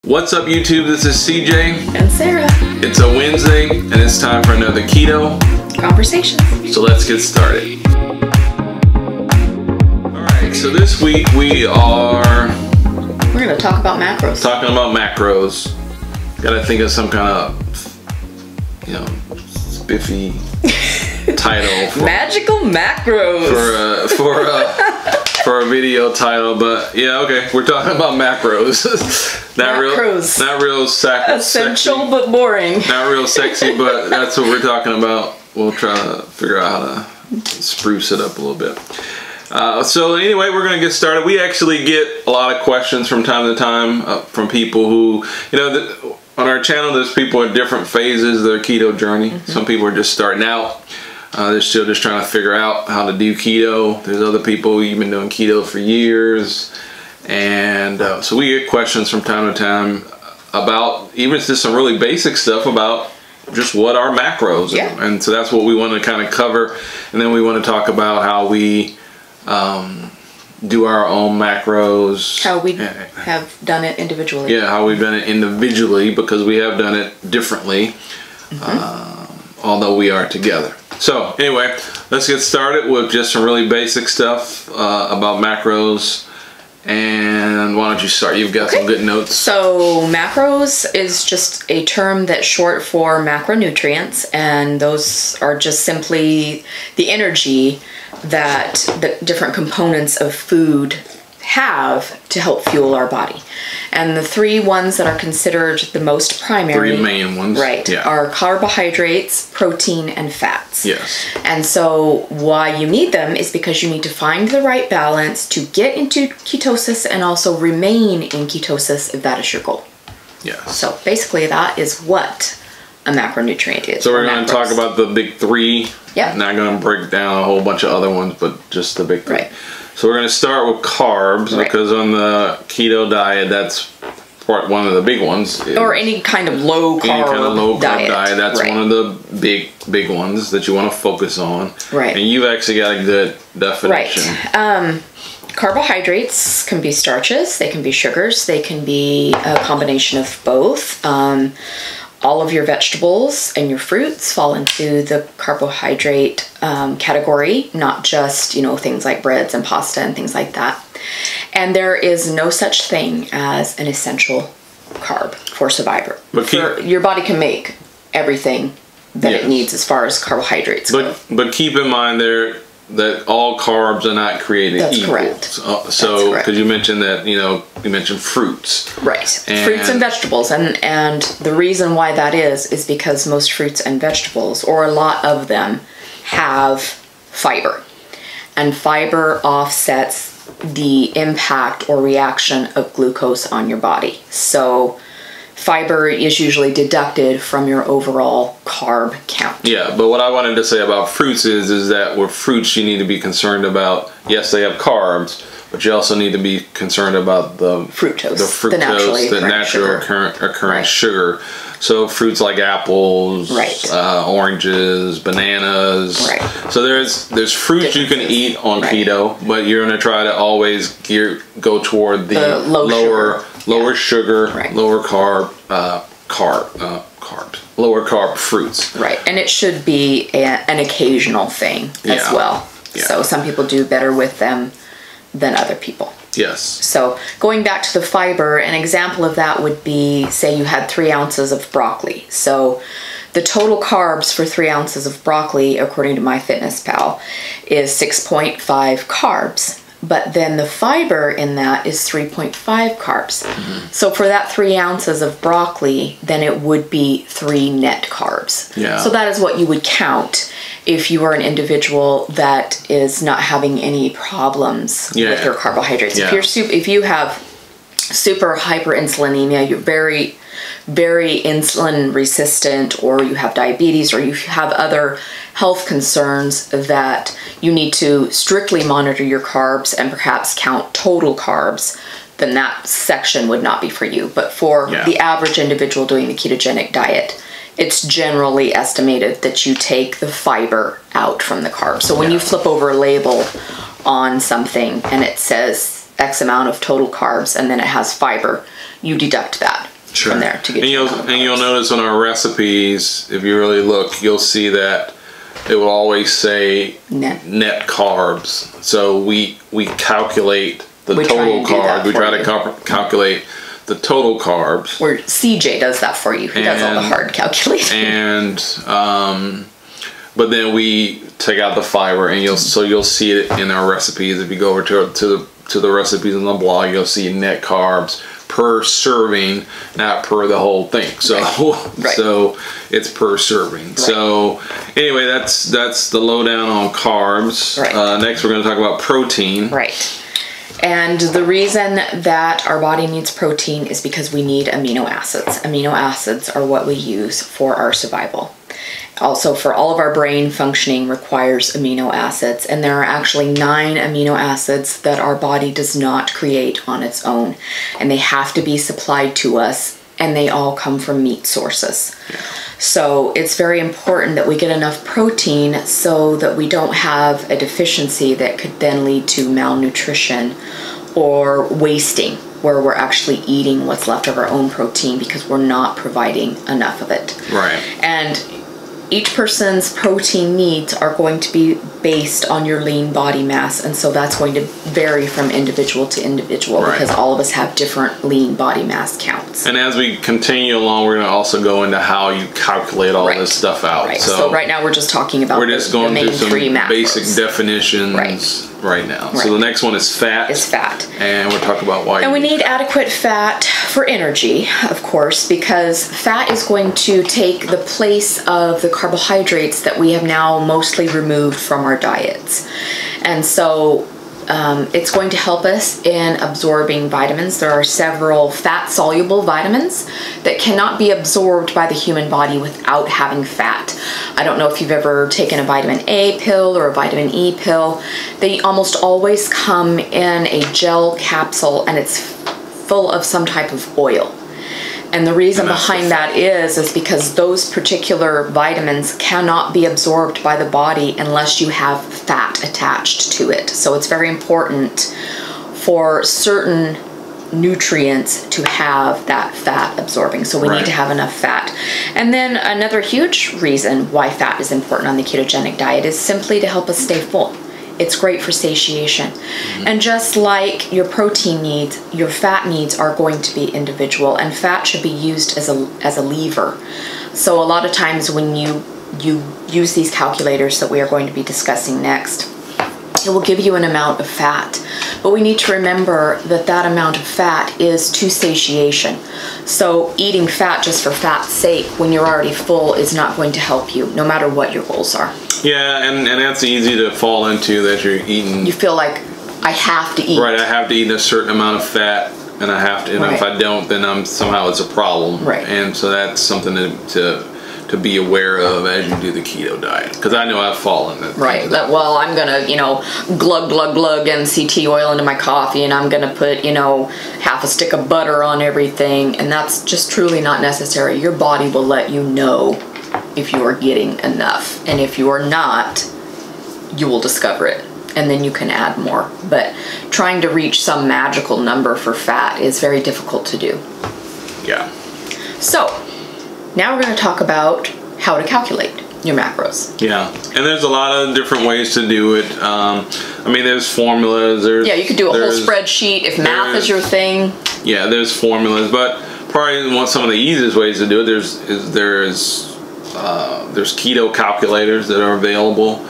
What's up YouTube, this is CJ and Sarah. It's a Wednesday and it's time for another Keto Conversation. So let's get started. Alright, so this week we're going to talk about macros. Talking about macros. Gotta think of some kind of, spiffy title for, Magical macros for a video title, but yeah, okay, we're talking about macros. not real essential sexy, but boring. Not real sexy, but that's what we're talking about. We'll try to figure out how to spruce it up a little bit. So anyway, we're gonna get started. We actually get a lot of questions from time to time from people who, on our channel, there's people at different phases of their keto journey. Mm-hmm. Some people are just starting out. They're still just trying to figure out how to do keto. There's other people who've been doing keto for years. And so we get questions from time to time about even just some really basic stuff about just what are macros. Yeah. And so that's what we want to kind of cover. And then we want to talk about how we do our own macros. How we have done it individually. Yeah, how we've done it individually, because we have done it differently. Mm-hmm. Although we are together. So anyway, let's get started with just some really basic stuff about macros. And why don't you start? You've got some good notes. So macros is just a term that's short for macronutrients, and those are just simply the energy that the different components of food have to help fuel our body. And the three ones that are considered the most primary, three main ones, right, are carbohydrates, protein, and fats. Yes. And so why you need them is because you need to find the right balance to get into ketosis and also remain in ketosis if that is your goal. Yes. So basically that is what a macronutrient is. So we're going to talk about the big three. Yeah. Not going to break down a whole bunch of other ones, but just the big three. Right. So we're going to start with carbs, because on the keto diet, that's one of the big ones. Or any kind of low carb diet. That's one of the big ones that you want to focus on. Right. And you've actually got a good definition. Right. Carbohydrates can be starches, they can be sugars, they can be a combination of both. All of your vegetables and your fruits fall into the carbohydrate category, not just, things like breads and pasta and things like that. And there is no such thing as an essential carb for survivor. Your body can make everything that it needs as far as carbohydrates go. But keep in mind that all carbs are not created equal. That's correct. So, because you mentioned that, you mentioned fruits. Right. Fruits and vegetables. And the reason why that is because most fruits and vegetables, or a lot of them, have fiber. And fiber offsets the impact or reaction of glucose on your body. So fiber is usually deducted from your overall carb count. Yeah, but what I wanted to say about fruits is that with fruits you need to be concerned about, yes, they have carbs, but you also need to be concerned about the fructose, the natural occurring sugar. So fruits like apples, oranges, bananas. Right. So there's fruits you can eat on keto, but you're going to try to always go toward the lower sugar, lower carb, lower carb fruits. Right, and it should be an occasional thing as well. Yeah. So some people do better with them than other people. Yes. So going back to the fiber, an example of that would be, say you had 3 ounces of broccoli. So the total carbs for 3 ounces of broccoli, according to MyFitnessPal, is 6.5 carbs. But then the fiber in that is 3.5 carbs. Mm-hmm. So for that 3 ounces of broccoli, then it would be 3 net carbs. Yeah. So that is what you would count if you are an individual that is not having any problems with your carbohydrates. Yeah. If you have super hyperinsulinemia, you're very, very insulin resistant, or you have diabetes, or you have other health concerns that you need to strictly monitor your carbs and perhaps count total carbs, then that section would not be for you. But for the average individual doing the ketogenic diet, it's generally estimated that you take the fiber out from the carbs. So when you flip over a label on something and it says X amount of total carbs and then it has fiber, you deduct that. from there to get you'll notice on our recipes, if you really look, you'll see that it will always say net carbs. So we calculate the total carbs. We try to calculate the total carbs. Or CJ does that for you. He does all the hard calculation. And but then we take out the fiber, and you'll see it in our recipes. If you go over to the recipes on the blog, you'll see net carbs per serving, not per the whole thing. So so it's per serving. Right. So anyway, that's the lowdown on carbs. Right. Next, we're going to talk about protein. Right. And the reason that our body needs protein is because we need amino acids. Amino acids are what we use for our survival. Also, for all of our brain functioning requires amino acids, and there are actually 9 amino acids that our body does not create on its own, and they have to be supplied to us, and they all come from meat sources. Yeah. So it's very important that we get enough protein so that we don't have a deficiency that could then lead to malnutrition or wasting, where we're actually eating what's left of our own protein because we're not providing enough of it. Right. And each person's protein needs are going to be based on your lean body mass, and so that's going to vary from individual to individual because all of us have different lean body mass counts. And as we continue along, we're going to also go into how you calculate all this stuff out. Right. So right now we're just talking about the main three macros. Basic definitions right now. Right. So the next one is fat. Is fat. And we'll talk about why. And we need adequate fat for energy, of course, because fat is going to take the place of the carbohydrates that we have now mostly removed from our diets. And so it's going to help us in absorbing vitamins. There are several fat-soluble vitamins that cannot be absorbed by the human body without having fat. I don't know if you've ever taken a vitamin A pill or a vitamin E pill. They almost always come in a gel capsule, and it's full of some type of oil. And the reason behind that is because those particular vitamins cannot be absorbed by the body unless you have fat attached to it. So it's very important for certain nutrients to have that fat absorbing. So we need to have enough fat. And then another huge reason why fat is important on the ketogenic diet is simply to help us stay full. It's great for satiation. And just like your protein needs, your fat needs are going to be individual, and fat should be used as a lever. So a lot of times when you use these calculators that we are going to be discussing next, it will give you an amount of fat. But we need to remember that that amount of fat is to satiation. So eating fat just for fat's sake when you're already full is not going to help you, no matter what your goals are. Yeah, and that's easy to fall into, that you're eating. You feel like, I have to eat. Right, I have to eat a certain amount of fat, and I have to, and if I don't, then somehow it's a problem. Right. And so that's something to be aware of as you do the keto diet, because I know I've fallen. Right. Well, I'm gonna, glug MCT oil into my coffee, and I'm gonna put, half a stick of butter on everything, and that's just truly not necessary. Your body will let you know if you are getting enough, and if you are not, you will discover it, and then you can add more. But trying to reach some magical number for fat is very difficult to do. Yeah. So now we're going to talk about how to calculate your macros. Yeah, and there's a lot of different ways to do it. There's formulas. You could do a whole spreadsheet if math is your thing. Yeah, there's formulas, but probably some of the easiest ways to do it. There's keto calculators that are available,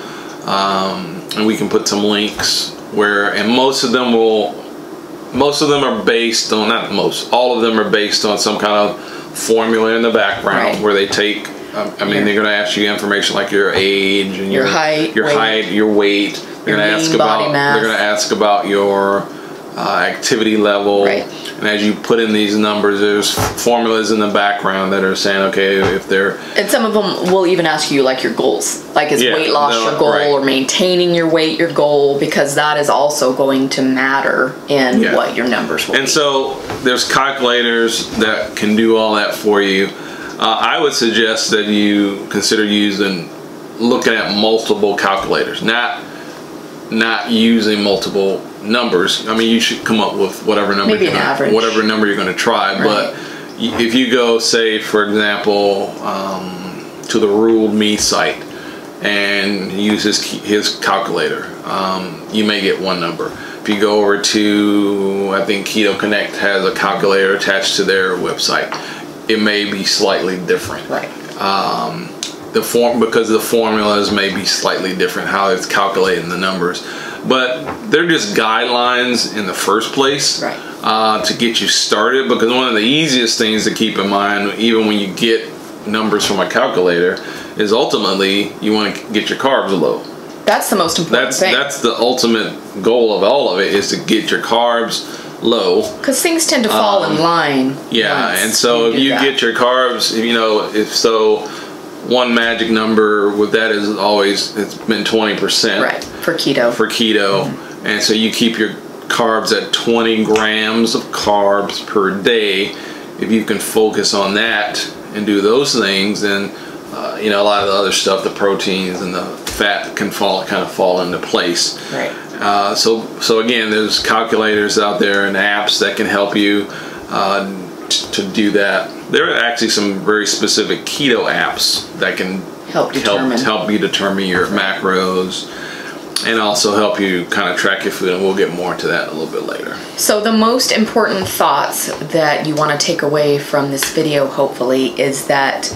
and we can put some links and most of them are based on, all of them are based on some kind of formula in the background where they take, they're going to ask you information like your age and your height, your weight. They're going to ask about your activity level. And as you put in these numbers, there's formulas in the background that are saying, okay, if they're... And some of them will even ask you, like, your goals. Like, is weight loss your goal, or maintaining your weight your goal? Because that is also going to matter in what your numbers will be. And so there's calculators that can do all that for you. I would suggest that you consider looking at multiple calculators, not using multiple numbers. You should come up with whatever number maybe an average. Whatever number you're going to try, but if you go, say, for example, to the Ruled Me site and use his calculator, you may get one number. If you go over to, I think Keto Connect has a calculator attached to their website, it may be slightly different. Right. Because the formulas may be slightly different, how it's calculating the numbers. But they're just guidelines in the first place, right, to get you started. Because one of the easiest things to keep in mind, even when you get numbers from a calculator, is ultimately you want to get your carbs low. That's the most important thing. That's the ultimate goal of all of it, is to get your carbs low. Because things tend to fall in line. Yeah, and so if you get your carbs, one magic number with that is always, it's been 20%. Right, for keto. For keto. Mm-hmm. And so you keep your carbs at 20 grams of carbs per day. If you can focus on that and do those things, then a lot of the other stuff, the proteins and the fat can kind of fall into place. Right. So again, there's calculators out there and apps that can help you to do that. There are actually some very specific keto apps that can help you determine your macros, and also help you kind of track your food, and we'll get more into that a little bit later. So the most important thoughts that you want to take away from this video, hopefully, is that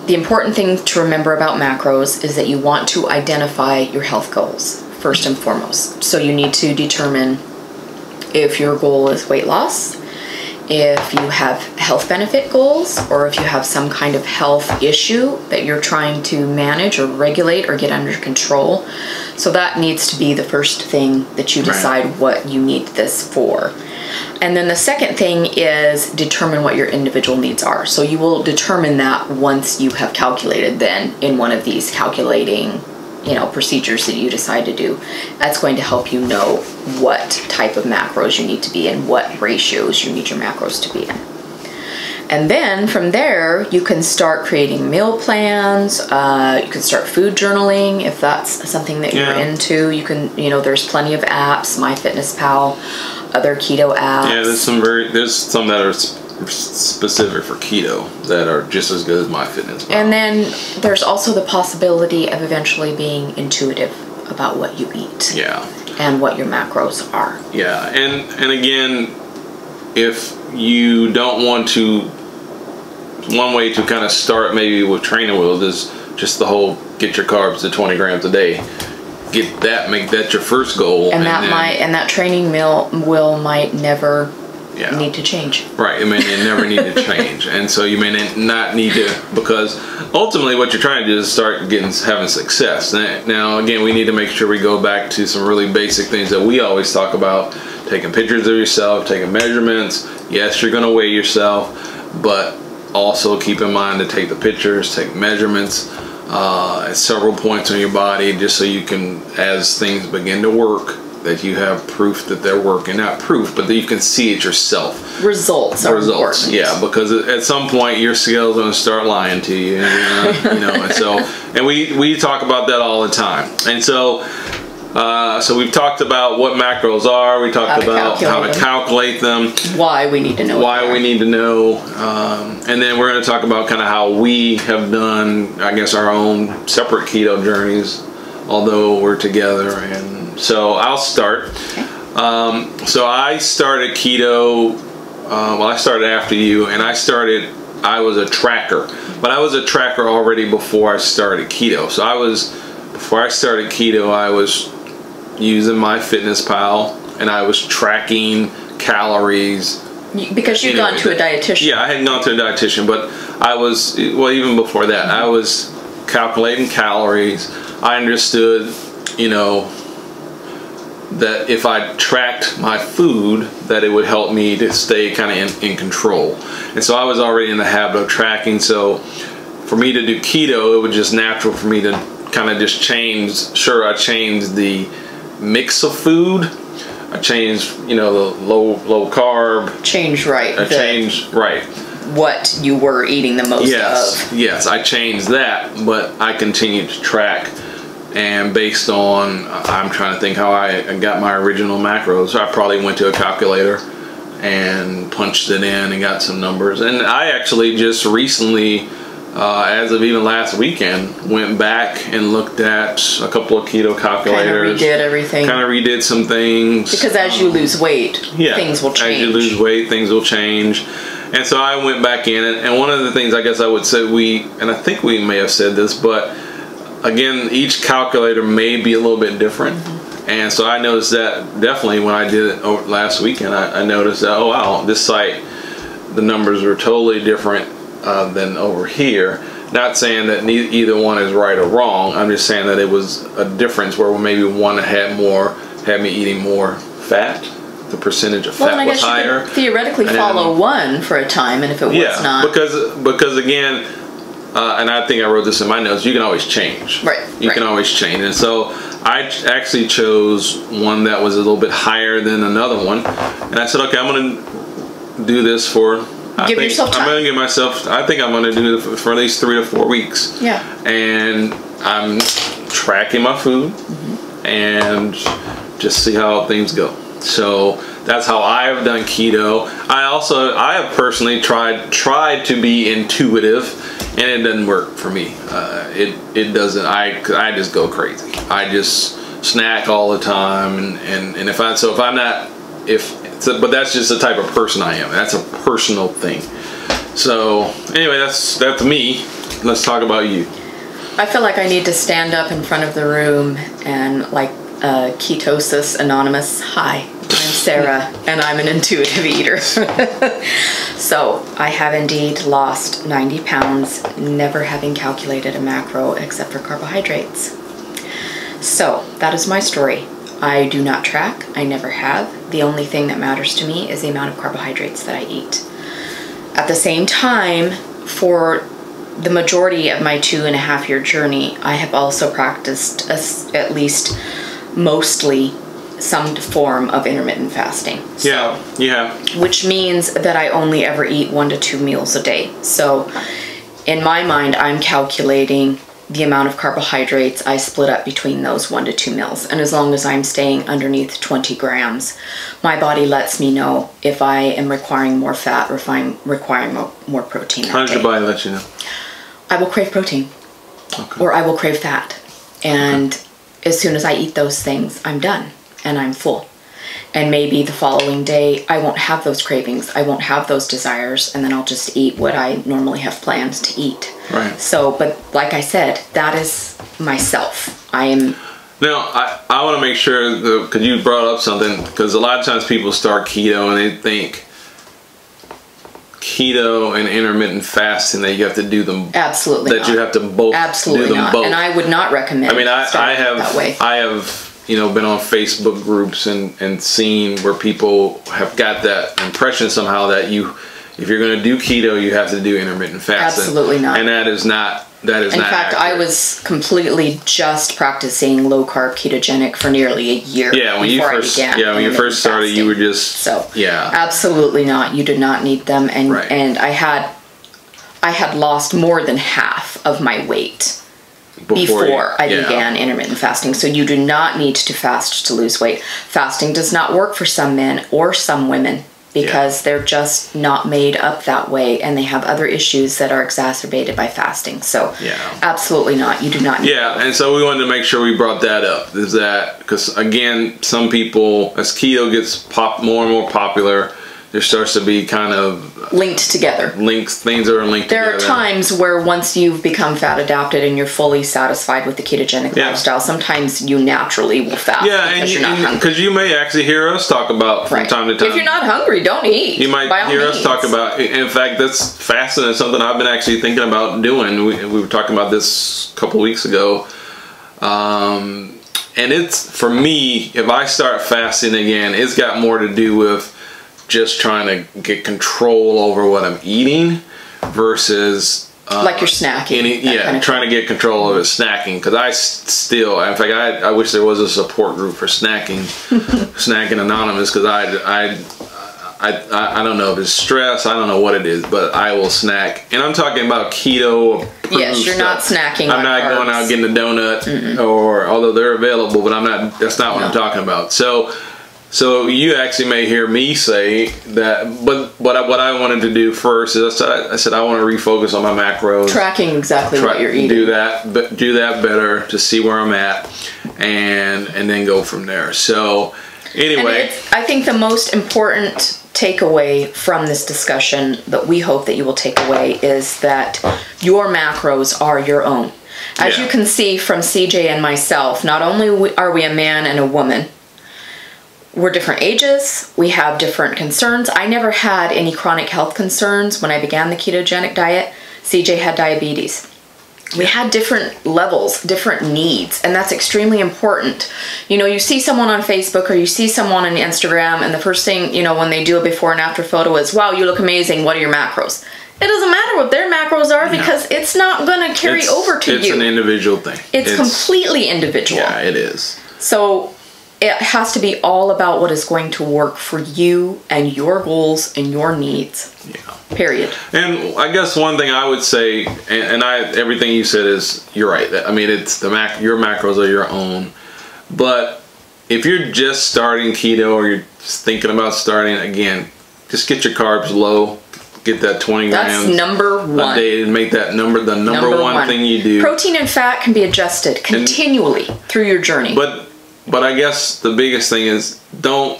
the important thing to remember about macros is that you want to identify your health goals first and foremost. So you need to determine if your goal is weight loss, if you have health benefit goals, or if you have some kind of health issue that you're trying to manage or regulate or get under control. So that needs to be the first thing that you decide what you need this for. And then the second thing is determine what your individual needs are. So you will determine that once you have calculated then in one of these calculating procedures that you decide to do. That's going to help you know what type of macros you need to be in, what ratios you need your macros to be in. And then from there, you can start creating meal plans. You can start food journaling if that's something that you're into. You can, there's plenty of apps, MyFitnessPal, other keto apps. Yeah, there's some that are specific for keto that are just as good as MyFitnessPal. And then there's also the possibility of eventually being intuitive about what you eat. Yeah. And what your macros are. Yeah, and again, if you don't want to, one way to kind of start maybe with training wheels is just the whole get your carbs to 20 grams a day. Get that, make that your first goal. And that training wheel might never need to change. Right, it never need to change. And so you may not need to, because ultimately what you're trying to do is start having success. Now again, we need to make sure we go back to some really basic things that we always talk about. Taking pictures of yourself, taking measurements. Yes, you're going to weigh yourself, but also keep in mind to take the pictures, take measurements at several points on your body, just so you can, as things begin to work, that you have proof that they're working. Not proof, but that you can see it yourself. Results are important. Yeah, because at some point your scale's going to start lying to you, and we talk about that all the time. And so we've talked about what macros are. We talked about how to calculate them. Why we need to know. And then we're going to talk about kind of how we have done, I guess, our own separate keto journeys, although we're together. And so I'll start. Okay. So I started keto. I started after you, and I was a tracker, but I was a tracker already before I started keto. So before I started keto, I was using MyFitnessPal, and I was tracking calories. Because you'd gone to a dietitian. Yeah, I had gone to a dietitian, but I was, even before that, I was calculating calories. I understood, that if I tracked my food, that it would help me to stay kind of in control. And so I was already in the habit of tracking, so for me to do keto, it was just natural for me to kind of just change. Sure, I changed the mix of food. I changed, the low carb. What you were eating the most of. Yes, I changed that, but I continued to track. And based on, I'm trying to think how I got my original macros. I probably went to a calculator and punched it in and got some numbers. And I actually just recently, as of even last weekend, went back and looked at a couple of keto calculators. Kind of redid everything. Kind of redid some things. Because as you lose weight, things will change. As you lose weight, things will change. And so I went back in, and one of the things I guess I would say and I think we may have said this, but again, each calculator may be a little bit different. And so I noticed that definitely when I did it last weekend, I noticed that, oh wow, this site, the numbers were totally different than over here. Not saying that either one is right or wrong. I'm just saying that it was a difference where maybe one had me eating more fat. The percentage of fat was higher. You could theoretically follow one for a time, and if it was not, because again, and I think I wrote this in my notes, you can always change. Right. You can always change, and so I actually chose one that was a little bit higher than another one, and I said, okay, I'm going to do this for. Give yourself time. I'm going to give myself. I think I'm going to do it for at least 3 to 4 weeks. Yeah. And I'm tracking my food and just see how things go. So that's how I have done keto. I have personally tried to be intuitive, and it doesn't work for me. It doesn't. I just go crazy. I just snack all the time, and but that's just the type of person I am. That's a personal thing. So anyway, that's me. Let's talk about you. I feel like I need to stand up in front of the room and like Ketosis Anonymous. Hi, I'm Sarah, and I'm an intuitive eater. So I have indeed lost 90 pounds, never having calculated a macro except for carbohydrates. So that is my story. I do not track. I never have. The only thing that matters to me is the amount of carbohydrates that I eat. At the same time, for the majority of my 2.5-year journey, I have also practiced at least mostly some form of intermittent fasting. So, yeah. Which means that I only ever eat 1 to 2 meals a day. So in my mind, I'm calculating the amount of carbohydrates I split up between those 1 to 2 meals. And as long as I'm staying underneath 20 grams, my body lets me know if I am requiring more fat or if I'm requiring more protein. How does your body let you know? I will crave protein. Okay. Or I will crave fat. And as soon as I eat those things, I'm done and I'm full. And maybe the following day, I won't have those cravings. I won't have those desires. And then I'll just eat what I normally have planned to eat. Right. So, but like I said, that is myself. I am... Now, I want to make sure, because you brought up something, because a lot of times people start keto and they think keto and intermittent fasting that you have to do them. Absolutely that not. You have to both Absolutely do them not. both. And I would not recommend I mean, I have that way. I have been on Facebook groups and seen where people have got that impression somehow that if you're going to do keto, you have to do intermittent fasting. Absolutely not. And that is not. In fact, I was completely just practicing low carb ketogenic for nearly a year. Yeah, when you first started, you were just absolutely not. You did not need them, and I had lost more than half of my weight before I began intermittent fasting. So you do not need to fast to lose weight. Fasting does not work for some men or some women, because they're just not made up that way, and they have other issues that are exacerbated by fasting. So absolutely not. You do not need and so we wanted to make sure we brought that up. Is that because, again, some people, as keto gets more and more popular, there starts to be kind of linked together. Things are linked together. There are times where once you've become fat adapted and you're fully satisfied with the ketogenic lifestyle, sometimes you naturally will fast because you're not hungry. Because you may actually hear us talk about from time to time. If you're not hungry, don't eat. You might hear us talk about, in fact, that's fasting is something I've been actually thinking about doing. We were talking about this a couple weeks ago. And it's, for me, if I start fasting again, it's got more to do with just trying to get control over what I'm eating versus like you're snacking. Trying to get control of it, snacking. Because I still, in fact, I wish there was a support group for snacking, Snacking Anonymous. Because I don't know if it's stress. I don't know what it is, but I will snack. And I'm talking about keto. Yes, you're not snacking. I'm not going out getting a donut, or although they're available, but I'm not. That's not what I'm talking about. So So you actually may hear me say that, but what I wanted to do first is I said I want to refocus on my macros. Tracking exactly what you're eating. Do that better to see where I'm at, and then go from there. So anyway, I think the most important takeaway from this discussion that we hope that you will take away is that your macros are your own. As you can see from CJ and myself, not only are we a man and a woman, we're different ages, we have different concerns. I never had any chronic health concerns when I began the ketogenic diet. CJ had diabetes. We had different levels, different needs, and that's extremely important. You know, you see someone on Facebook or you see someone on Instagram, and the first thing, you know, when they do a before and after photo is, wow, you look amazing, what are your macros? It doesn't matter what their macros are because it's not going to carry over to you. It's an individual thing. It's completely individual. Yeah, it is. So it has to be all about what is going to work for you and your goals and your needs. Yeah. Period. And I guess one thing I would say, and everything you said is, you're right. I mean, it's your macros are your own. But if you're just starting keto or you're just thinking about starting, again, just get your carbs low. Get that 20 grams. That's number one. A day and make that the number one thing you do. Protein and fat can be adjusted continually through your journey. But I guess the biggest thing is don't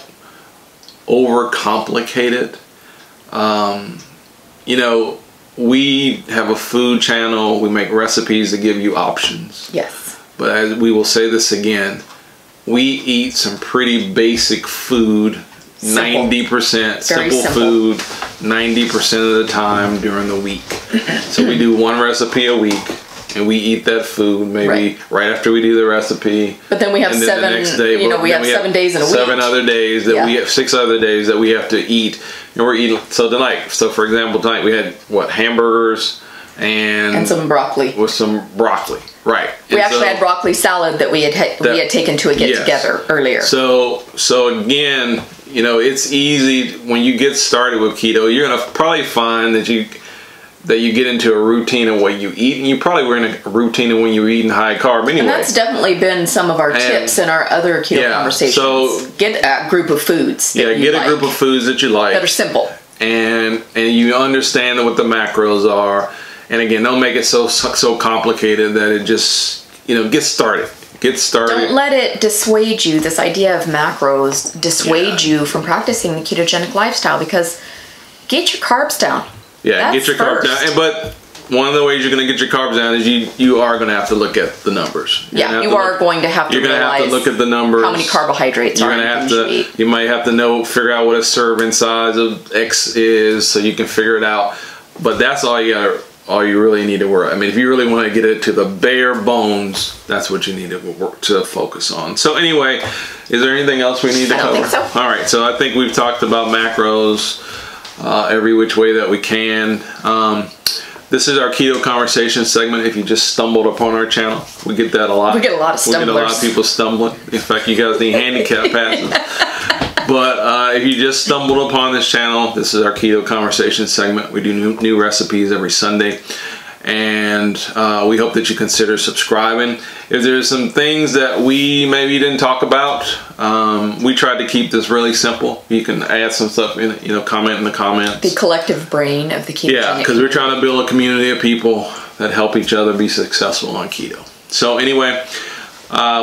overcomplicate it. You know, we have a food channel. We make recipes to give you options. Yes. But as we will say this again, we eat some pretty basic food. 90% simple food 90% of the time during the week. So we do one recipe a week and we eat that food maybe right after we do the recipe. But then we have the next day, you know, we have 7 days in a week. 7 other days that we have 6 other days that we have to eat. And we're eating, so tonight, so for example, tonight we had what, hamburgers and some broccoli. With some broccoli. Right. We actually had broccoli salad that we had taken to a get together earlier. So again, you know, it's easy when you get started with keto. You're gonna probably find that you get into a routine of what you eat, and you probably were in a routine of when you were eating high carb anyway. And that's definitely been some of our tips in our other keto conversations. So get a group of foods. That get a group of foods that you like that are simple, and you understand what the macros are. And again, don't make it so complicated that it just, you know, get started. Get started. Don't let it dissuade you, this idea of macros, dissuade you from practicing the ketogenic lifestyle, because get your carbs down. Yeah, get your carbs down. But one of the ways you're going to get your carbs down is you are going to have to look at the numbers. You are going to have to look at the numbers. How many carbohydrates you're going to have to. You might have to figure out what a serving size of X is, so you can figure it out. But that's all you really need to work. I mean, if you really want to get it to the bare bones, that's what you need to focus on. So anyway, is there anything else we need to cover? I don't think so. All right, so I think we've talked about macros every which way that we can. This is our Keto Conversation segment. If you just stumbled upon our channel, we get that a lot. We get a lot of stumblers. We get a lot of people stumbling. In fact, you guys need handicap passes. But if you just stumbled upon this channel, this is our Keto Conversation segment. We do new recipes every Sunday. And we hope that you consider subscribing. If there's some things that we maybe didn't talk about, we tried to keep this really simple. You can add some stuff in it, you know, comment in the comments. The collective brain of the keto. Yeah, because we're trying to build a community of people that help each other be successful on keto. So anyway,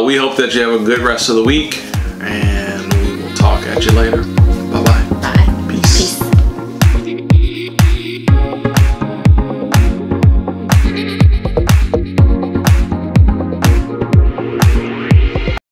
we hope that you have a good rest of the week, and we will talk at you later.